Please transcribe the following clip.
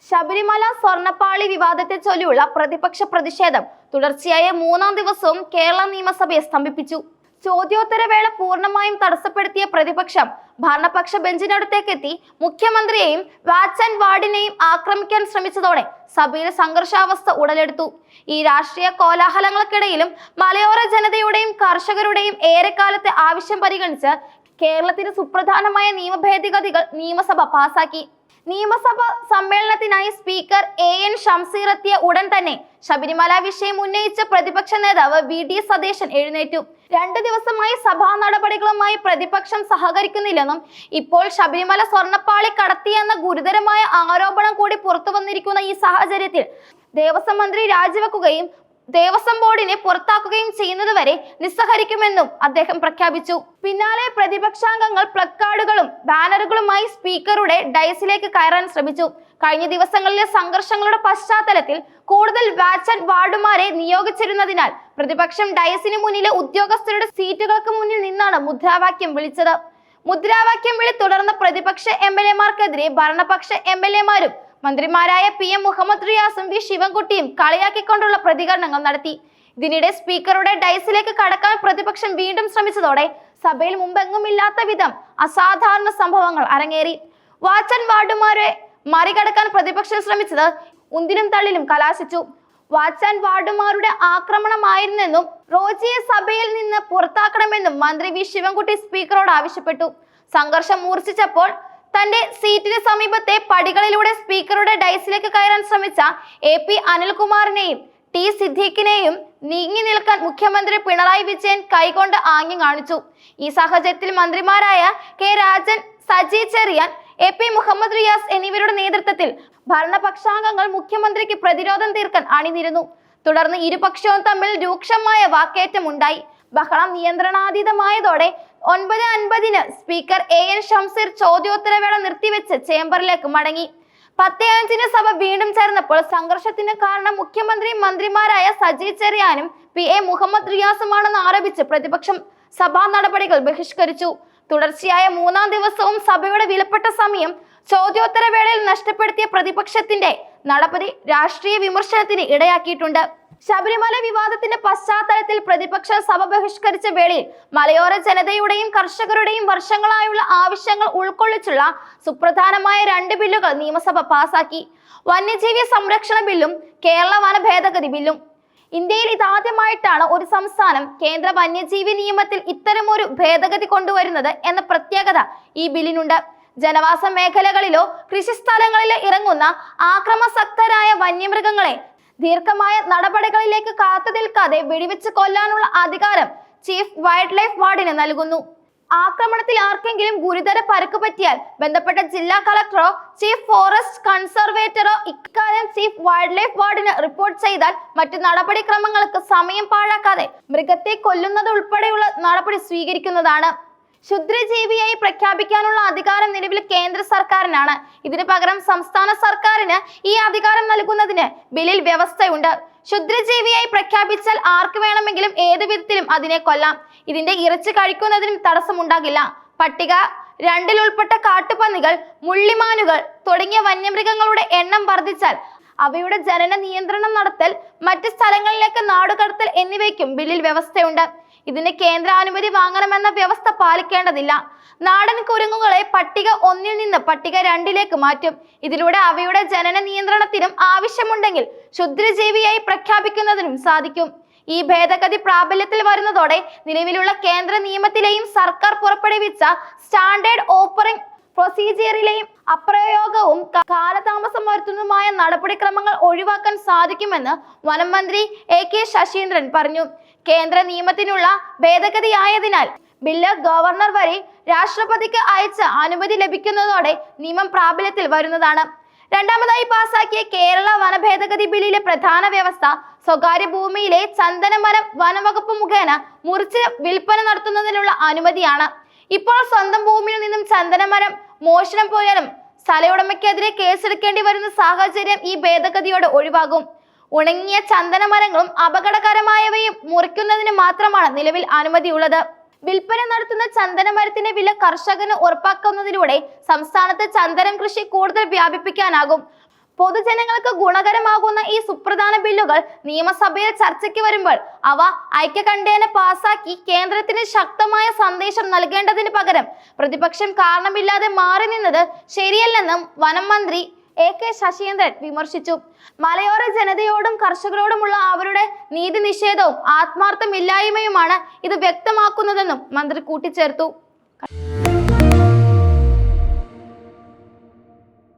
ശബരിമല സ്വർണ്ണപ്പാളി വിവാദത്തെ ചൊല്ലിയുള്ള പ്രതിപക്ഷ പ്രതിഷേധം തുടർച്ചയായ മൂന്നാം ദിവസവും കേരള നിയമസഭയെ സ്തംഭിപ്പിച്ചു. ചോദ്യോത്തരവേള പൂർണ്ണമായും തടസ്സപ്പെടുത്തിയ പ്രതിപക്ഷം ഭരണപക്ഷ ബെഞ്ചിനടുത്തേക്ക് എത്തി മുഖ്യമന്ത്രിയെയും വാച്ച് ആൻഡ് വാർഡിനെയും ആക്രമിക്കാൻ ശ്രമിച്ചതോടെ സഭയിൽ സംഘർഷാവസ്ഥ ഉടലെടുത്തു. ഈ രാഷ്ട്രീയ കോലാഹലങ്ങൾക്കിടയിലും മലയോര ജനതയുടെയും കർഷകരുടെയും ഏറെക്കാലത്തെ ആവശ്യം പരിഗണിച്ച് കേരളത്തിന് സുപ്രധാനമായ നിയമഭേദഗതികൾ നിയമസഭ പാസാക്കി. നിയമസഭ സമ്മേളനത്തിനായി സ്പീക്കർ AN ഷംസീർ എത്തിയ ഉടൻ തന്നെ ശബരിമല വിഷയം ഉന്നയിച്ച പ്രതിപക്ഷ നേതാവ് VD സതീശൻ എഴുന്നേറ്റു. 2 ദിവസമായി സഭാ നടപടികളുമായി പ്രതിപക്ഷം സഹകരിക്കുന്നില്ലെന്നും ഇപ്പോൾ ശബരിമല സ്വർണ്ണപ്പാളി കടത്തിയെന്ന ഗുരുതരമായ ആരോപണം കൂടി പുറത്തു വന്നിരിക്കുന്ന ഈ സാഹചര്യത്തിൽ ദേവസ്വം മന്ത്രി രാജിവെക്കുകയും ദേവസ്വം ബോർഡിനെ പുറത്താക്കുകയും ചെയ്യുന്നതുവരെ നിസ്സഹരിക്കുമെന്നും അദ്ദേഹം പ്രഖ്യാപിച്ചു. പിന്നാലെ പ്രതിപക്ഷാംഗങ്ങൾ പ്ലക്കാർഡുകളും ബാനറുകളുമായി സ്പീക്കറുടെ ഡയസിലേക്ക് കയറാൻ ശ്രമിച്ചു. കഴിഞ്ഞ ദിവസങ്ങളിലെ സംഘർഷങ്ങളുടെ പശ്ചാത്തലത്തിൽ കൂടുതൽ വാച്ച് ആൻഡ് വാർഡുമാരെ നിയോഗിച്ചിരുന്നതിനാൽ പ്രതിപക്ഷം ഡയസിന് മുന്നിലെ ഉദ്യോഗസ്ഥരുടെ സീറ്റുകൾക്ക് മുന്നിൽ നിന്നാണ് മുദ്രാവാക്യം വിളിച്ചത്. മുദ്രാവാക്യം വിളി തുടർന്ന് പ്രതിപക്ഷ MLA-മാർക്കെതിരെ ഭരണപക്ഷ MLA-മാരും മന്ത്രിമാരായ PM മുഹമ്മദ് റിയാസും V ശിവൻകുട്ടിയും കളിയാക്കിക്കൊണ്ടുള്ള പ്രതികരണങ്ങൾ നടത്തി. ഇതിനിടെ സ്പീക്കറുടെ ഡയസിലേക്ക് കടക്കാൻ പ്രതിപക്ഷം വീണ്ടും ശ്രമിച്ചതോടെ സഭയിൽ മുമ്പെങ്ങുമില്ലാത്ത വിധം അസാധാരണ സംഭവങ്ങൾ അരങ്ങേറി. വാച്ച് ആൻഡ് വാർഡുമാരെ മറികടക്കാൻ പ്രതിപക്ഷം ശ്രമിച്ചത് ഉന്തിനും തള്ളിലും കലാശിച്ചു. വാച്ച് ആൻഡ് വാർഡുമാരുടെ ആക്രമണമായിരുന്നെന്നും റോജിയെ സഭയിൽ നിന്ന് പുറത്താക്കണമെന്നും മന്ത്രി V ശിവൻകുട്ടി സ്പീക്കറോട് ആവശ്യപ്പെട്ടു. സംഘർഷം മൂർച്ഛിച്ചപ്പോൾ തന്റെ സീറ്റിന് സമീപത്തെ പടികളിലൂടെ സ്പീക്കറുടെ ഡയസിലേക്ക് കയറാൻ ശ്രമിച്ച AP അനിൽകുമാറിനെയും T സിദ്ദീഖിനെയും നീങ്ങി നിൽക്കാൻ മുഖ്യമന്ത്രി പിണറായി വിജയൻ കൈകൊണ്ട് ആംഗ്യം കാണിച്ചു. ഈ സാഹചര്യത്തിൽ മന്ത്രിമാരായ K രാജൻ, സജി ചെറിയാൻ, AP മുഹമ്മദ് റിയാസ് എന്നിവരുടെ നേതൃത്വത്തിൽ ഭരണപക്ഷാംഗങ്ങൾ മുഖ്യമന്ത്രിക്ക് പ്രതിരോധം തീർക്കാൻ അണിനിരന്നു. തുടർന്ന് ഇരുപക്ഷവും തമ്മിൽ രൂക്ഷമായ വാക്കേറ്റം ഉണ്ടായി. ബഹളം നിയന്ത്രണാതീതമായതോടെ 9:50-ന് സ്പീക്കർ AN ഷംസീർ ചോദ്യോത്തരവേള നിർത്തിവെച്ച് ചേംബറിലേക്ക് മടങ്ങി. 10:05-ന് സഭ വീണ്ടും ചേർന്നപ്പോൾ സംഘർഷത്തിന് കാരണം മുഖ്യമന്ത്രിയും മന്ത്രിമാരായ സജി ചെറിയാനും PA മുഹമ്മദ് റിയാസുമാണെന്ന് ആരോപിച്ച് പ്രതിപക്ഷം സഭാ നടപടികൾ ബഹിഷ്കരിച്ചു. തുടർച്ചയായ മൂന്നാം ദിവസവും സഭയുടെ വിലപ്പെട്ട സമയം ചോദ്യോത്തരവേളയിൽ നഷ്ടപ്പെടുത്തിയ പ്രതിപക്ഷത്തിന്റെ നടപടി രാഷ്ട്രീയ വിമർശനത്തിന് ഇടയാക്കിയിട്ടുണ്ട്. ശബരിമല വിവാദത്തിന്റെ പശ്ചാത്തലത്തിൽ പ്രതിപക്ഷം സഭ ബഹിഷ്കരിച്ച വേളയിൽ മലയോര ജനതയുടെയും കർഷകരുടെയും വർഷങ്ങളായുള്ള ആവശ്യങ്ങൾ ഉൾക്കൊള്ളിച്ചുള്ള സുപ്രധാനമായ 2 ബില്ലുകൾ നിയമസഭ പാസാക്കി. വന്യജീവി സംരക്ഷണ ബില്ലും കേരള വന ഭേദഗതി ബില്ലും. ഇന്ത്യയിൽ ഇതാദ്യമായിട്ടാണ് ഒരു സംസ്ഥാനം കേന്ദ്ര വന്യജീവി നിയമത്തിൽ ഇത്തരമൊരു ഭേദഗതി കൊണ്ടുവരുന്നത് എന്ന പ്രത്യേകത ഈ ബില്ലിനുണ്ട്. ജനവാസ മേഖലകളിലോ കൃഷിസ്ഥലങ്ങളിലോ ഇറങ്ങുന്ന ആക്രമസക്തരായ വന്യമൃഗങ്ങളെ ദീർഘമായ നടപടികളിലേക്ക് കാത്തു നിൽക്കാതെ വെടിവെച്ച് കൊല്ലാനുള്ള അധികാരം ചീഫ് വൈൽഡ് ലൈഫ് വാർഡിന് നൽകുന്നു. ആക്രമണത്തിൽ ആർക്കെങ്കിലും ഗുരുതര പരുക്ക് പറ്റിയാൽ ബന്ധപ്പെട്ട ജില്ലാ കളക്ടറോ ചീഫ് ഫോറസ്റ്റ് കൺസർവേറ്ററോ ഇക്കാര്യം ചീഫ് വൈൽഡ് ലൈഫ് വാർഡിന് റിപ്പോർട്ട് ചെയ്താൽ മറ്റു നടപടിക്രമങ്ങൾക്ക് സമയം പാഴാക്കാതെ മൃഗത്തെ കൊല്ലുന്നത് ഉൾപ്പെടെയുള്ള നടപടി സ്വീകരിക്കുന്നതാണ്. ക്ഷുദ്രജീവിയായി പ്രഖ്യാപിക്കാനുള്ള അധികാരം നിലവിൽ കേന്ദ്ര സർക്കാരിനാണ്. ഇതിനു പകരം സംസ്ഥാന സർക്കാരിന് ഈ അധികാരം നൽകുന്നതിന് ബില്ലിൽ വ്യവസ്ഥയുണ്ട്. ക്ഷുദ്രജീവിയായി പ്രഖ്യാപിച്ചാൽ ആർക്ക് വേണമെങ്കിലും ഏതു വിധത്തിലും അതിനെ കൊല്ലാം. ഇതിന്റെ ഇറച്ചി കഴിക്കുന്നതിനും തടസ്സമുണ്ടാകില്ല. പട്ടിക 2-ൽ ഉൾപ്പെട്ട കാട്ടുപന്നികൾ, മുള്ളിമാനുകൾ തുടങ്ങിയ വന്യമൃഗങ്ങളുടെ എണ്ണം വർദ്ധിച്ചാൽ അവയുടെ ജനന നിയന്ത്രണം നടത്തൽ, മറ്റ് സ്ഥലങ്ങളിലേക്ക് നാടുകടത്തൽ എന്നിവയ്ക്കും ബില്ലിൽ വ്യവസ്ഥയുണ്ട്. ഇതിന് കേന്ദ്ര അനുമതി വാങ്ങണമെന്ന വ്യവസ്ഥ പാലിക്കേണ്ടതില്ല. നാടൻ കുരങ്ങുകളെ പട്ടിക 1-ൽ നിന്ന് പട്ടിക 2-ലേക്ക് മാറ്റും. ഇതിലൂടെ അവയുടെ ജനന നിയന്ത്രണത്തിനും ആവശ്യമുണ്ടെങ്കിൽ ക്ഷുദ്രജീവിയായി പ്രഖ്യാപിക്കുന്നതിനും സാധിക്കും. ഈ ഭേദഗതി പ്രാബല്യത്തിൽ വരുന്നതോടെ നിലവിലുള്ള കേന്ദ്ര നിയമത്തിലെയും സർക്കാർ പുറപ്പെടുവിച്ച സ്റ്റാൻഡേർഡ് ഓപ്പറേറ്റിംഗ് പ്രൊസീജിയറിലെയും അപ്രയോഗവും കാലതാമസം വരുത്തുന്നതുമായ നടപടിക്രമങ്ങൾ ഒഴിവാക്കാൻ സാധിക്കുമെന്ന് വനം മന്ത്രി AK ശശീന്ദ്രൻ പറഞ്ഞു. കേന്ദ്ര നിയമത്തിനുള്ള ഭേദഗതിയായതിനാൽ ബില്ല് ഗവർണർ വഴി രാഷ്ട്രപതിക്ക് അയച്ച അനുമതി ലഭിക്കുന്നതോടെ നിയമം പ്രാബല്യത്തിൽ വരുന്നതാണ്. രണ്ടാമതായി പാസാക്കിയ കേരള വന ഭേദഗതി ബില്ലിലെ പ്രധാന വ്യവസ്ഥ സ്വകാര്യ ഭൂമിയിലെ ചന്ദനമരം വനംവകുപ്പ് മുഖേന മുറിച്ച് വിൽപ്പന നടത്തുന്നതിനുള്ള അനുമതിയാണ്. ഇപ്പോൾ സ്വന്തം ഭൂമിയിൽ നിന്നും ചന്ദനമരം മോഷണം പോയാലും സ്ഥലയുടമയ്ക്കെതിരെ കേസെടുക്കേണ്ടി വരുന്ന സാഹചര്യം ഈ ഭേദഗതിയോടെ ഒഴിവാകും. ഉണങ്ങിയ ചന്ദനമരങ്ങളും അപകടകരമായവയും മുറിക്കുന്നതിന് മാത്രമാണ് നിലവിൽ അനുമതിയുള്ളത്. വിൽപ്പന നടത്തുന്ന ചന്ദനമരത്തിന്റെ വില കർഷകന് ഉറപ്പാക്കുന്നതിലൂടെ സംസ്ഥാനത്ത് ചന്ദനം കൃഷി കൂടുതൽ വ്യാപിപ്പിക്കാനാകും. പൊതുജനങ്ങൾക്ക് ഗുണകരമാകുന്ന ഈ സുപ്രധാന ബില്ലുകൾ നിയമസഭയിൽ ചർച്ചയ്ക്ക് വരുമ്പോൾ അവ ഐക്യകണ്ഠേന പാസാക്കി കേന്ദ്രത്തിന് ശക്തമായ സന്ദേശം നൽകേണ്ടതിന് പകരം പ്രതിപക്ഷം കാരണമില്ലാതെ മാറി നിന്നത് ശരിയല്ലെന്നും വനം മന്ത്രി AK ശശീന്ദ്രൻ വിമർശിച്ചു. മലയോര ജനതയോടും കർഷകരോടുമുള്ള അവരുടെ നീതി നിഷേധവും ആത്മാർത്ഥമില്ലായ്മയുമാണ് ഇത് വ്യക്തമാക്കുന്നതെന്നും മന്ത്രി കൂട്ടിച്ചേർത്തു.